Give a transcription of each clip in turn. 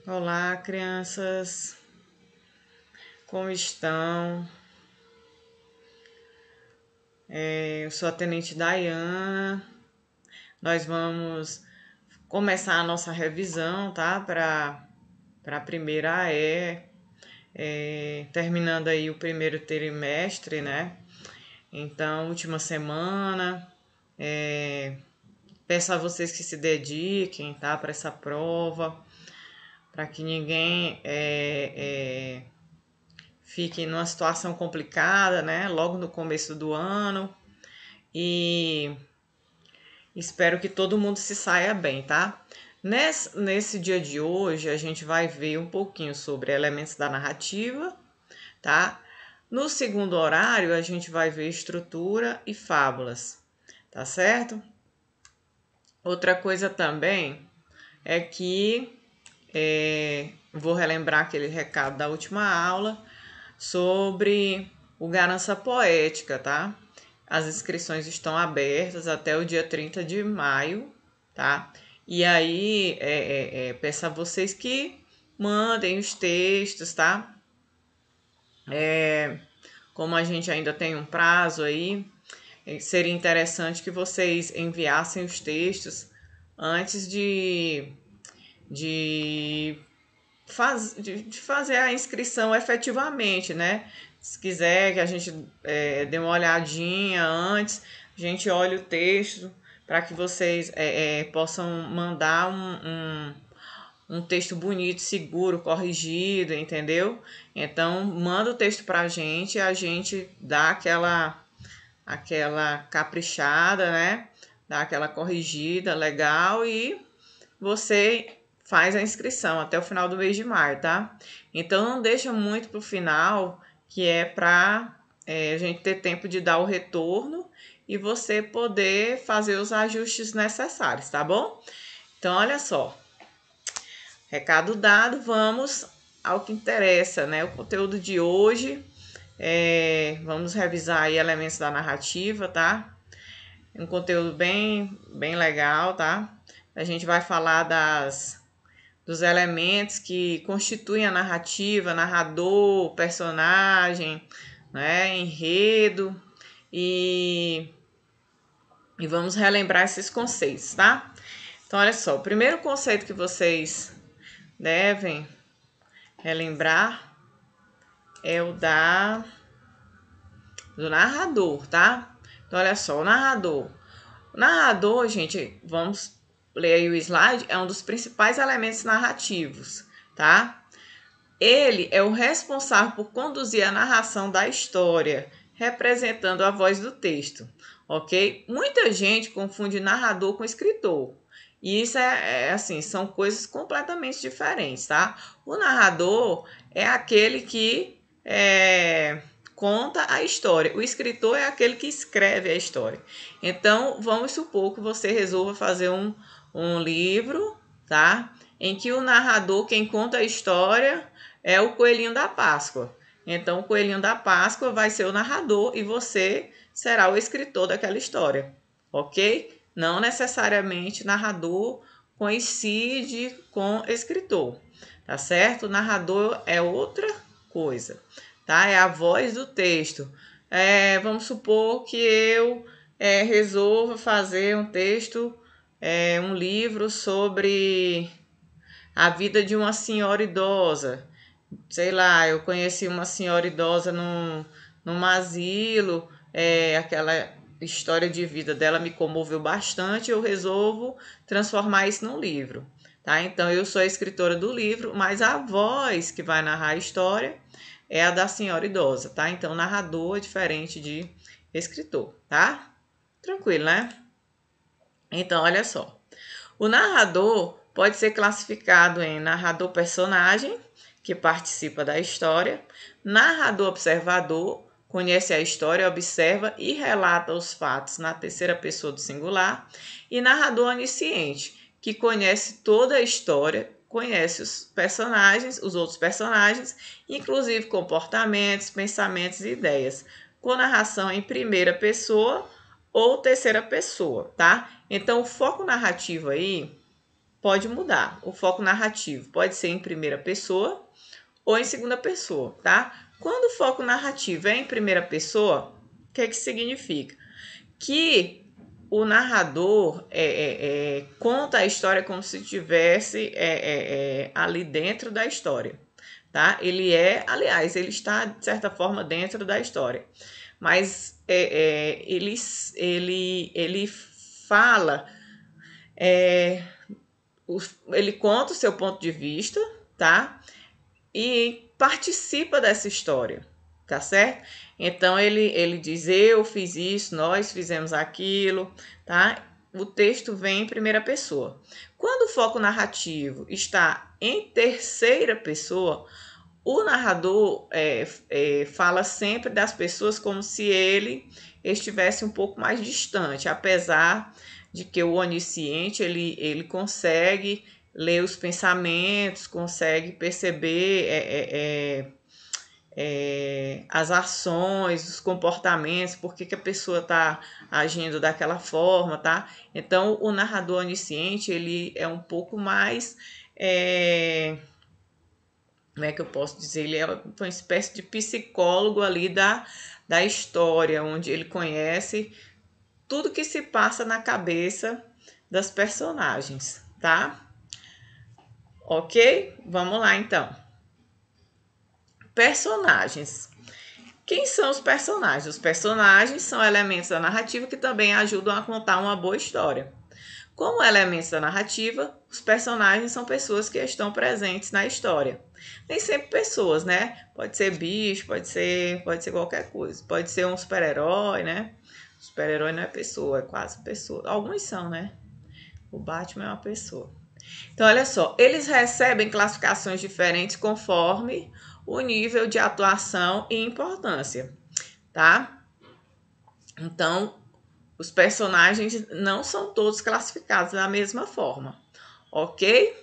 Olá, crianças, como estão? Eu sou a Tenente Dayana. Nós vamos começar a nossa revisão, tá? Para a primeira terminando aí o primeiro trimestre, né? Então, última semana. Peço a vocês que se dediquem, tá? Para essa prova, para que ninguém fique numa situação complicada, né? Logo no começo do ano. E espero que todo mundo se saia bem, tá? Nesse dia de hoje, a gente vai ver um pouquinho sobre elementos da narrativa, tá? No segundo horário, a gente vai ver estrutura e fábulas, tá certo? Outra coisa também é que vou relembrar aquele recado da última aula sobre o Ganância Poética, tá? As inscrições estão abertas até o dia 30 de maio, tá? E aí, peço a vocês que mandem os textos, tá? Como a gente ainda tem um prazo aí, seria interessante que vocês enviassem os textos antes de de fazer a inscrição efetivamente, né? Se quiser que a gente dê uma olhadinha antes, a gente olha o texto para que vocês possam mandar um texto bonito, seguro, corrigido, entendeu? Então, manda o texto para a gente dá aquela caprichada, né? Dá aquela corrigida legal e você faz a inscrição até o final do mês de maio, tá? Então não deixa muito para o final, que é para a gente ter tempo de dar o retorno e você poder fazer os ajustes necessários, tá bom? Então olha só, recado dado, vamos ao que interessa, né? O conteúdo de hoje, vamos revisar aí elementos da narrativa, tá? Um conteúdo bem legal, tá? A gente vai falar dos elementos que constituem a narrativa, narrador, personagem, né, enredo, e vamos relembrar esses conceitos, tá? Então, olha só, o primeiro conceito que vocês devem relembrar é o do narrador, tá? Então, olha só, o narrador. O narrador, gente, vamos ler aí o slide, é um dos principais elementos narrativos, tá? Ele é o responsável por conduzir a narração da história, representando a voz do texto, ok? Muita gente confunde narrador com escritor. E isso assim, são coisas completamente diferentes, tá? O narrador é aquele que conta a história. O escritor é aquele que escreve a história. Então, vamos supor que você resolva fazer um livro, tá? Em que o narrador, quem conta a história, é o Coelhinho da Páscoa. Então, o Coelhinho da Páscoa vai ser o narrador e você será o escritor daquela história, ok? Não necessariamente narrador coincide com escritor, tá certo? O narrador é outra coisa, tá? É a voz do texto. Vamos supor que eu resolva fazer um texto, um livro sobre a vida de uma senhora idosa. Sei lá, eu conheci uma senhora idosa num asilo, aquela história de vida dela me comoveu bastante, eu resolvo transformar isso num livro, tá? Então eu sou a escritora do livro, mas a voz que vai narrar a história é a da senhora idosa, tá? Então narrador é diferente de escritor, tá? Tranquilo, né? Então olha só. O narrador pode ser classificado em narrador personagem, que participa da história, narrador observador, conhece a história, observa e relata os fatos na terceira pessoa do singular, e narrador onisciente, que conhece toda a história, conhece os personagens, os outros personagens, inclusive comportamentos, pensamentos e ideias, com narração em primeira pessoa ou terceira pessoa, tá? Então, o foco narrativo aí pode mudar. O foco narrativo pode ser em primeira pessoa ou em segunda pessoa, tá? Quando o foco narrativo é em primeira pessoa, o que significa? Que o narrador conta a história como se estivesse ali dentro da história, tá? Aliás, ele está, de certa forma, dentro da história. Mas ele fala, ele conta o seu ponto de vista, tá? E participa dessa história, tá certo? Então ele diz: eu fiz isso, nós fizemos aquilo, tá? O texto vem em primeira pessoa. Quando o foco narrativo está em terceira pessoa, o narrador fala sempre das pessoas como se ele estivesse um pouco mais distante, apesar de que o onisciente ele consegue ler os pensamentos, consegue perceber as ações, os comportamentos, por que a pessoa está agindo daquela forma, tá? Então, o narrador onisciente, ele é um pouco mais... como é que eu posso dizer? Ele é uma espécie de psicólogo ali da história, onde ele conhece tudo que se passa na cabeça das personagens, tá? Ok? Vamos lá, então. Personagens. Quem são os personagens? Os personagens são elementos da narrativa que também ajudam a contar uma boa história. Como elementos da narrativa, os personagens são pessoas que estão presentes na história. Nem sempre pessoas, né? Pode ser bicho, pode ser qualquer coisa. Pode ser um super-herói, né? Super-herói não é pessoa, é quase pessoa. Alguns são, né? O Batman é uma pessoa. Então, olha só, eles recebem classificações diferentes conforme o nível de atuação e importância, tá? Então, os personagens não são todos classificados da mesma forma, ok?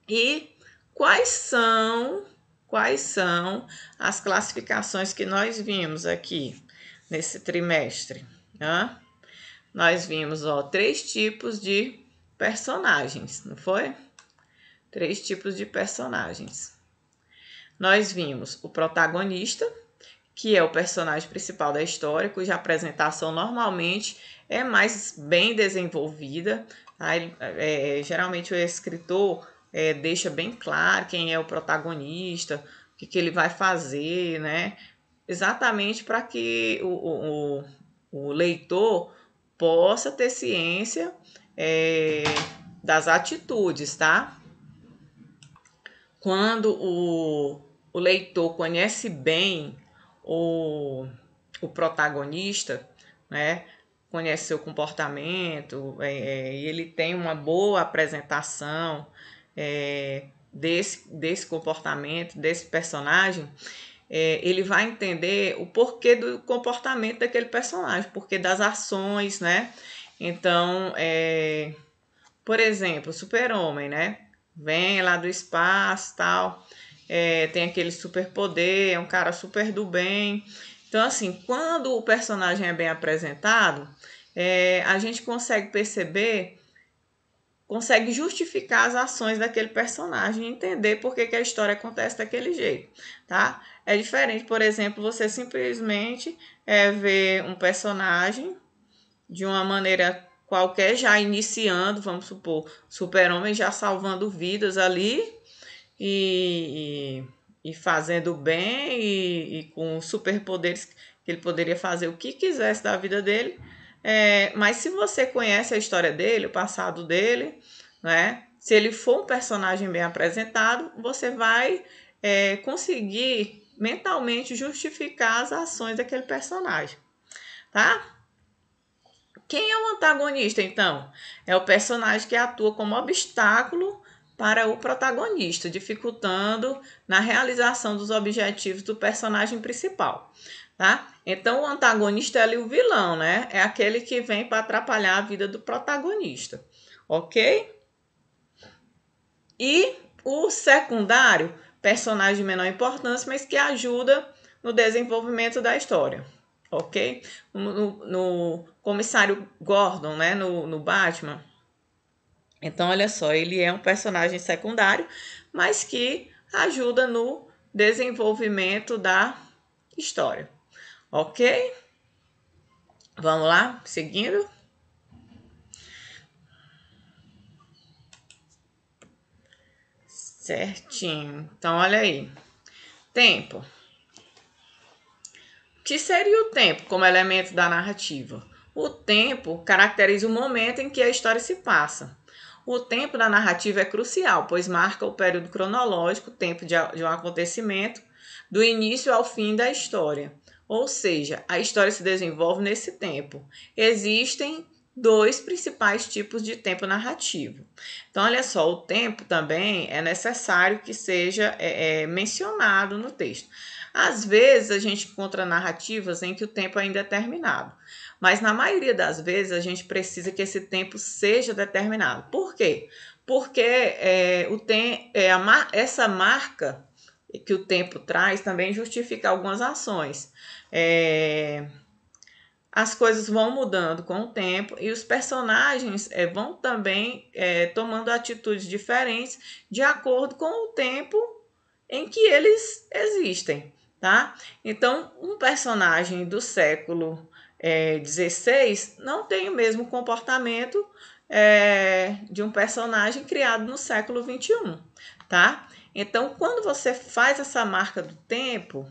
E quais são as classificações que nós vimos aqui nesse trimestre? Nós vimos 3 tipos de personagens, não foi? 3 tipos de personagens. Nós vimos o protagonista, que é o personagem principal da história, cuja apresentação normalmente é mais bem desenvolvida. Geralmente o escritor deixa bem claro quem é o protagonista, o que ele vai fazer, né? Exatamente para que o leitor possa ter ciência das atitudes, tá? Quando o leitor conhece bem o protagonista, né? Conhece seu comportamento, e ele tem uma boa apresentação desse comportamento, desse personagem, ele vai entender o porquê do comportamento daquele personagem, porquê das ações, né? Então, por exemplo, o Super-Homem, né? Vem lá do espaço, tal, tem aquele superpoder, é um cara super do bem. Então, assim, quando o personagem é bem apresentado, a gente consegue perceber, consegue justificar as ações daquele personagem e entender por que a história acontece daquele jeito, tá? É diferente, por exemplo, você simplesmente ver um personagem de uma maneira qualquer, já iniciando, vamos supor, Super-Homem já salvando vidas ali e fazendo bem e com superpoderes que ele poderia fazer o que quisesse da vida dele. Mas se você conhece a história dele, o passado dele, né? Se ele for um personagem bem apresentado, você vai conseguir mentalmente justificar as ações daquele personagem, tá? Quem é o antagonista, então? É o personagem que atua como obstáculo para o protagonista, dificultando na realização dos objetivos do personagem principal, tá? Então, o antagonista é ali o vilão, né? É aquele que vem para atrapalhar a vida do protagonista, ok? E o secundário, personagem de menor importância, mas que ajuda no desenvolvimento da história, ok? No comissário Gordon, né, no Batman, Então, olha só, ele é um personagem secundário, mas que ajuda no desenvolvimento da história. Ok? Vamos lá, seguindo. Certinho. Então, olha aí. Tempo. O que seria o tempo como elemento da narrativa? O tempo caracteriza o momento em que a história se passa. O tempo da narrativa é crucial, pois marca o período cronológico, o tempo de um acontecimento, do início ao fim da história. Ou seja, a história se desenvolve nesse tempo. Existem dois principais tipos de tempo narrativo. Então, olha só, o tempo também é necessário que seja mencionado no texto. Às vezes a gente encontra narrativas em que o tempo ainda é determinado, mas na maioria das vezes a gente precisa que esse tempo seja determinado. Por quê? Porque essa marca que o tempo traz também justifica algumas ações. As coisas vão mudando com o tempo e os personagens vão também tomando atitudes diferentes de acordo com o tempo em que eles existem, tá? Então, um personagem do século XVI não tem o mesmo comportamento de um personagem criado no século XXI, tá? Então, quando você faz essa marca do tempo,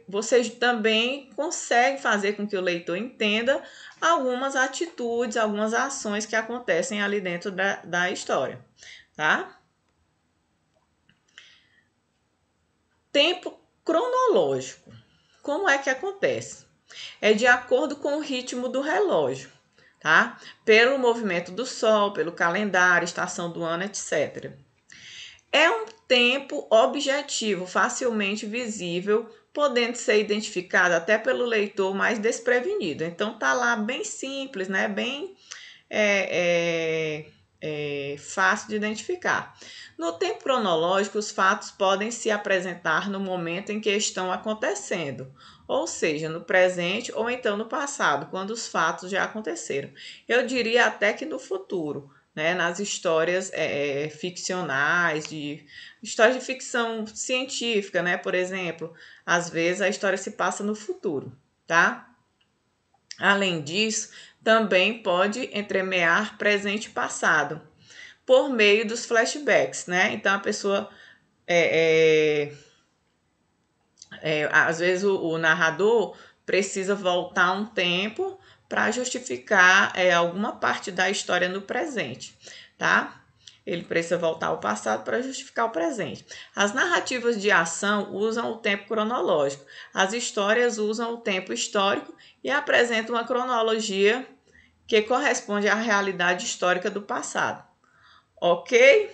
você também consegue fazer com que o leitor entenda algumas atitudes, algumas ações que acontecem ali dentro da história, tá? Tempo cronológico. Como é que acontece? É de acordo com o ritmo do relógio, tá? Pelo movimento do sol, pelo calendário, estação do ano, etc. É um tempo objetivo, facilmente visível, podendo ser identificado até pelo leitor mais desprevenido. Então tá lá bem simples, né? Bem fácil de identificar. No tempo cronológico, os fatos podem se apresentar no momento em que estão acontecendo, ou seja, no presente ou então no passado, quando os fatos já aconteceram. Eu diria até que no futuro, né, nas histórias ficcionais, histórias de ficção científica, né, por exemplo, às vezes a história se passa no futuro, tá? Além disso, também pode entremear presente e passado, por meio dos flashbacks, né? Então a pessoa às vezes o narrador precisa voltar um tempo para justificar alguma parte da história no presente, tá? Ele precisa voltar ao passado para justificar o presente. As narrativas de ação usam o tempo cronológico. As histórias usam o tempo histórico e apresentam uma cronologia que corresponde à realidade histórica do passado. Ok?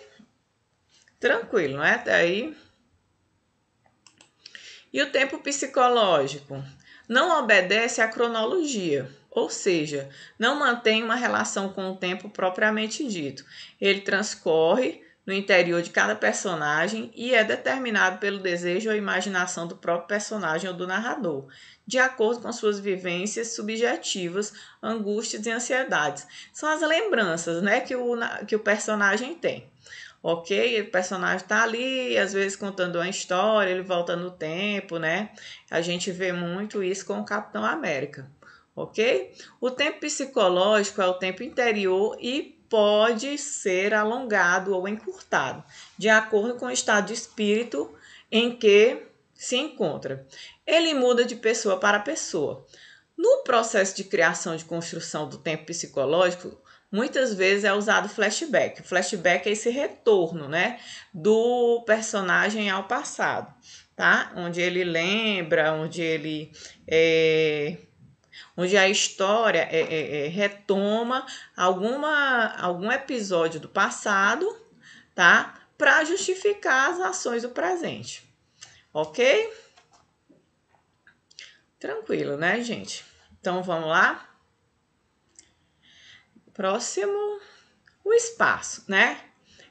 Tranquilo, não é? Até aí. E o tempo psicológico? Não obedece à cronologia, ou seja, não mantém uma relação com o tempo propriamente dito. Ele transcorre no interior de cada personagem e é determinado pelo desejo ou imaginação do próprio personagem ou do narrador, de acordo com suas vivências subjetivas, angústias e ansiedades. São as lembranças, né, que o personagem tem. Ok? O personagem tá ali, às vezes contando uma história, ele volta no tempo, né? A gente vê muito isso com o Capitão América, ok? O tempo psicológico é o tempo interior e pode ser alongado ou encurtado, de acordo com o estado de espírito em que se encontra. Ele muda de pessoa para pessoa. No processo de criação de construção do tempo psicológico, muitas vezes é usado flashback. Flashback é esse retorno, né, do personagem ao passado, tá? Onde ele lembra, onde a história retoma algum episódio do passado, tá? Para justificar as ações do presente, ok? Tranquilo, né, gente? Então vamos lá. Próximo, o espaço, né?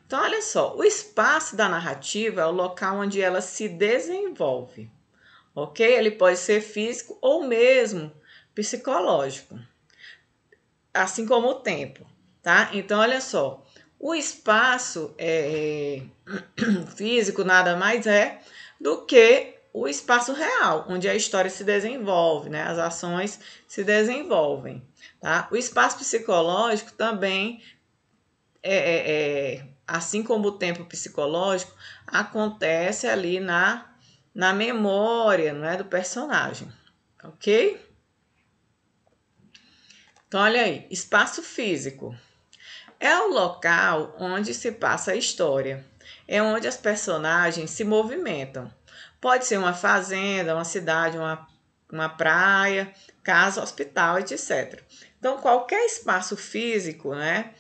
Então, olha só, o espaço da narrativa é o local onde ela se desenvolve, ok? Ele pode ser físico ou mesmo psicológico, assim como o tempo. tá? Então, olha só, o espaço físico nada mais é do que o espaço real, onde a história se desenvolve, né? As ações se desenvolvem, tá? O espaço psicológico também assim como o tempo psicológico, acontece ali na memória, não é, do personagem, ok? Então, olha aí, espaço físico é o local onde se passa a história, é onde as personagens se movimentam. Pode ser uma fazenda, uma cidade, uma praia, casa, hospital, etc. Então, qualquer espaço físico, né,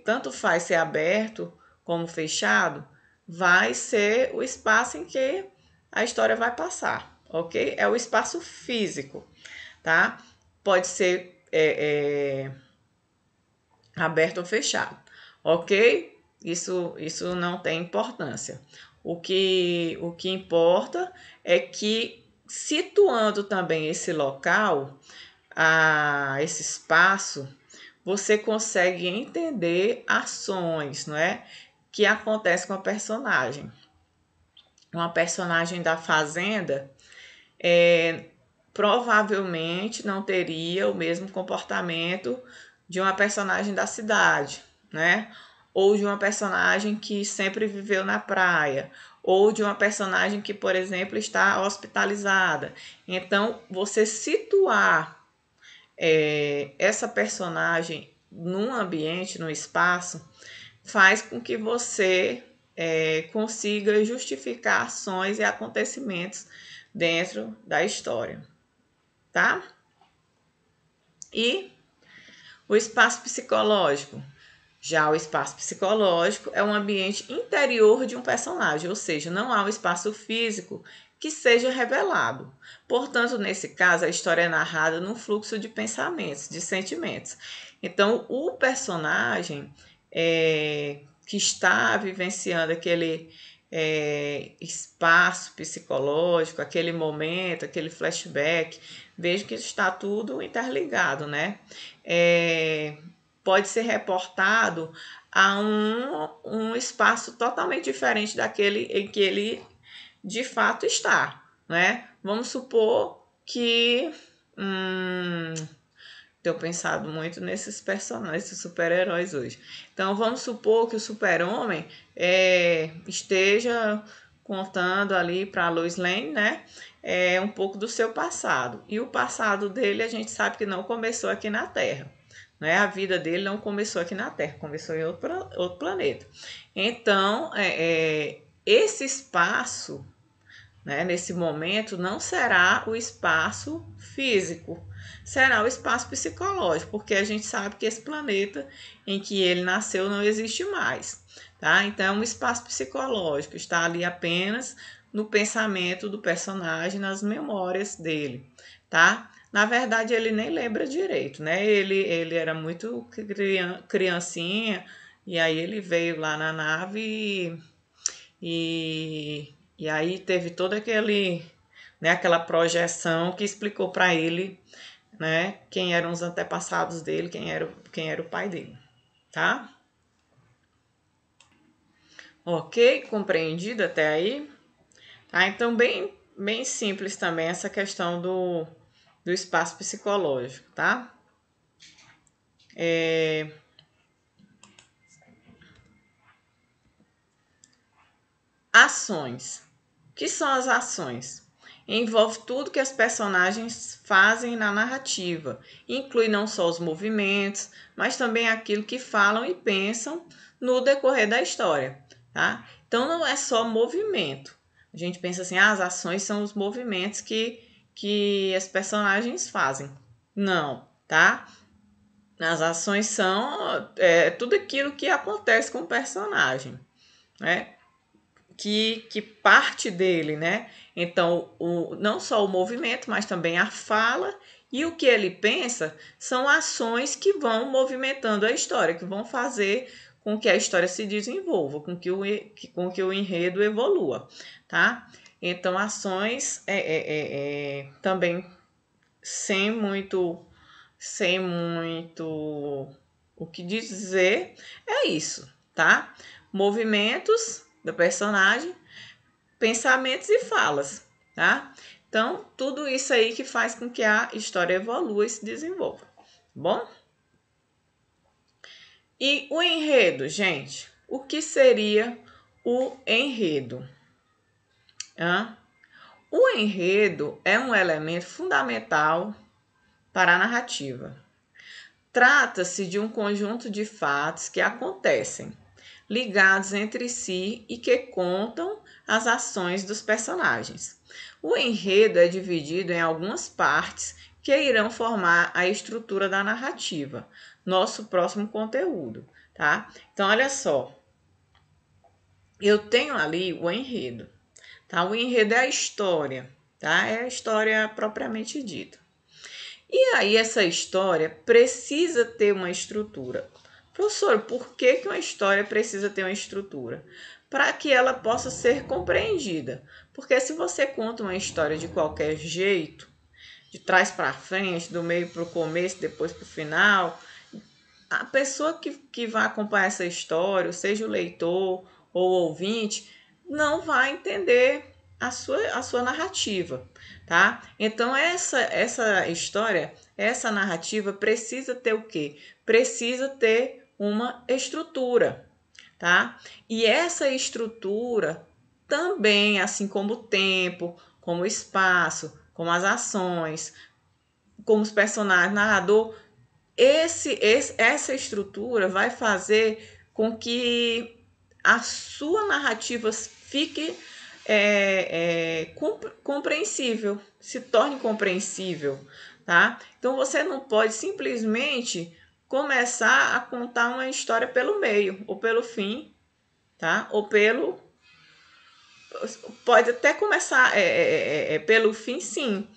tanto faz ser aberto como fechado, vai ser o espaço em que a história vai passar, ok? É o espaço físico, tá? Pode ser aberto ou fechado, ok? Isso não tem importância. O que importa é que, situando também esse local, esse espaço, você consegue entender ações, não é? Que acontecem com a personagem. Uma personagem da fazenda provavelmente não teria o mesmo comportamento de uma personagem da cidade, né? Ou de uma personagem que sempre viveu na praia, ou de uma personagem que, por exemplo, está hospitalizada. Então, você situar essa personagem num ambiente, num espaço, faz com que você consiga justificar ações e acontecimentos dentro da história, tá? E o espaço psicológico. Já o espaço psicológico é um ambiente interior de um personagem, ou seja, não há um espaço físico que seja revelado. Portanto, nesse caso, a história é narrada num fluxo de pensamentos, de sentimentos. Então, o personagem que está vivenciando aquele espaço psicológico, aquele momento, aquele flashback, veja que está tudo interligado, né? Pode ser reportado a um espaço totalmente diferente daquele em que ele de fato está, né? Vamos supor que tenho pensado muito nesses personagens, esses super-heróis hoje. Então vamos supor que o super-homem esteja contando ali para a Lois Lane, né? Um pouco do seu passado. E o passado dele a gente sabe que não começou aqui na Terra. Né? A vida dele não começou aqui na Terra, começou em outro planeta. Então, esse espaço, né, nesse momento, não será o espaço físico, será o espaço psicológico, porque a gente sabe que esse planeta em que ele nasceu não existe mais. Tá? Então, é um espaço psicológico, está ali apenas no pensamento do personagem, nas memórias dele. Tá? Na verdade, ele nem lembra direito, né? Ele era muito criancinha, e aí ele veio lá na nave e aí teve todo aquela projeção que explicou para ele, né, quem eram os antepassados dele, quem era o pai dele, tá? Ok, compreendido até aí? Tá, então bem simples também essa questão do espaço psicológico, tá? Ações. O que são as ações? Envolve tudo que as personagens fazem na narrativa. Inclui não só os movimentos, mas também aquilo que falam e pensam no decorrer da história. Tá? Então não é só movimento. A gente pensa assim, as ações são os movimentos que as personagens fazem. Não, tá? As ações são tudo aquilo que acontece com o personagem, né? Que parte dele, né? Então, não só o movimento, mas também a fala e o que ele pensa são ações que vão movimentando a história, que vão fazer com que a história se desenvolva, com que o enredo evolua, tá? Então, ações também sem muito O que dizer é isso, tá? Movimentos do personagem, pensamentos e falas, tá? Então, tudo isso aí que faz com que a história evolua e se desenvolva, tá bom? E o enredo, gente? O que seria o enredo? O enredo é um elemento fundamental para a narrativa. Trata-se de um conjunto de fatos que acontecem, ligados entre si e que contam as ações dos personagens. O enredo é dividido em algumas partes que irão formar a estrutura da narrativa, nosso próximo conteúdo, tá? Então, olha só, eu tenho ali o enredo, tá? O enredo é a história, tá? É a história propriamente dita. E aí essa história precisa ter uma estrutura. Professor, por que uma história precisa ter uma estrutura? Para que ela possa ser compreendida. Porque se você conta uma história de qualquer jeito, de trás para frente, do meio para o começo, depois para o final, a pessoa que vai acompanhar essa história, seja o leitor ou o ouvinte, não vai entender a sua narrativa, tá? Então, essa história, essa narrativa precisa ter o quê? Precisa ter uma estrutura, tá? E essa estrutura também, assim como o tempo, como o espaço, como as ações, como os personagens, narrador, essa estrutura vai fazer com que a sua narrativa fique compreensível, se torne compreensível, tá? Então você não pode simplesmente começar a contar uma história pelo meio ou pelo fim, tá? Ou pelo pode até começar pelo fim, sim,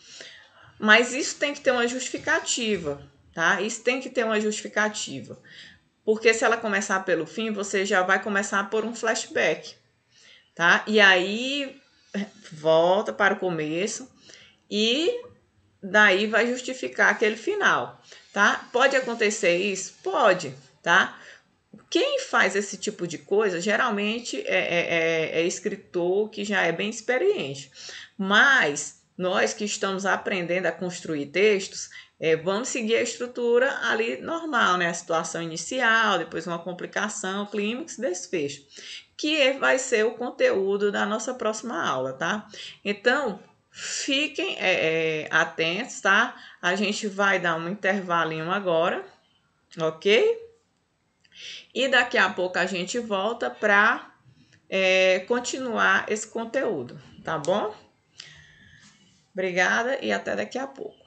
mas isso tem que ter uma justificativa, tá? Isso tem que ter uma justificativa. Porque se ela começar pelo fim, você já vai começar por um flashback, tá? E aí volta para o começo e daí vai justificar aquele final, tá? Pode acontecer isso? Pode, tá? Quem faz esse tipo de coisa geralmente é escritor que já é bem experiente, mas nós que estamos aprendendo a construir textos, vamos seguir a estrutura ali normal, né? A situação inicial, depois uma complicação, clímax, desfecho, que vai ser o conteúdo da nossa próxima aula, tá? Então, fiquem atentos, tá? A gente vai dar um intervalinho agora, ok? E daqui a pouco a gente volta para continuar esse conteúdo, tá bom? Obrigada e até daqui a pouco.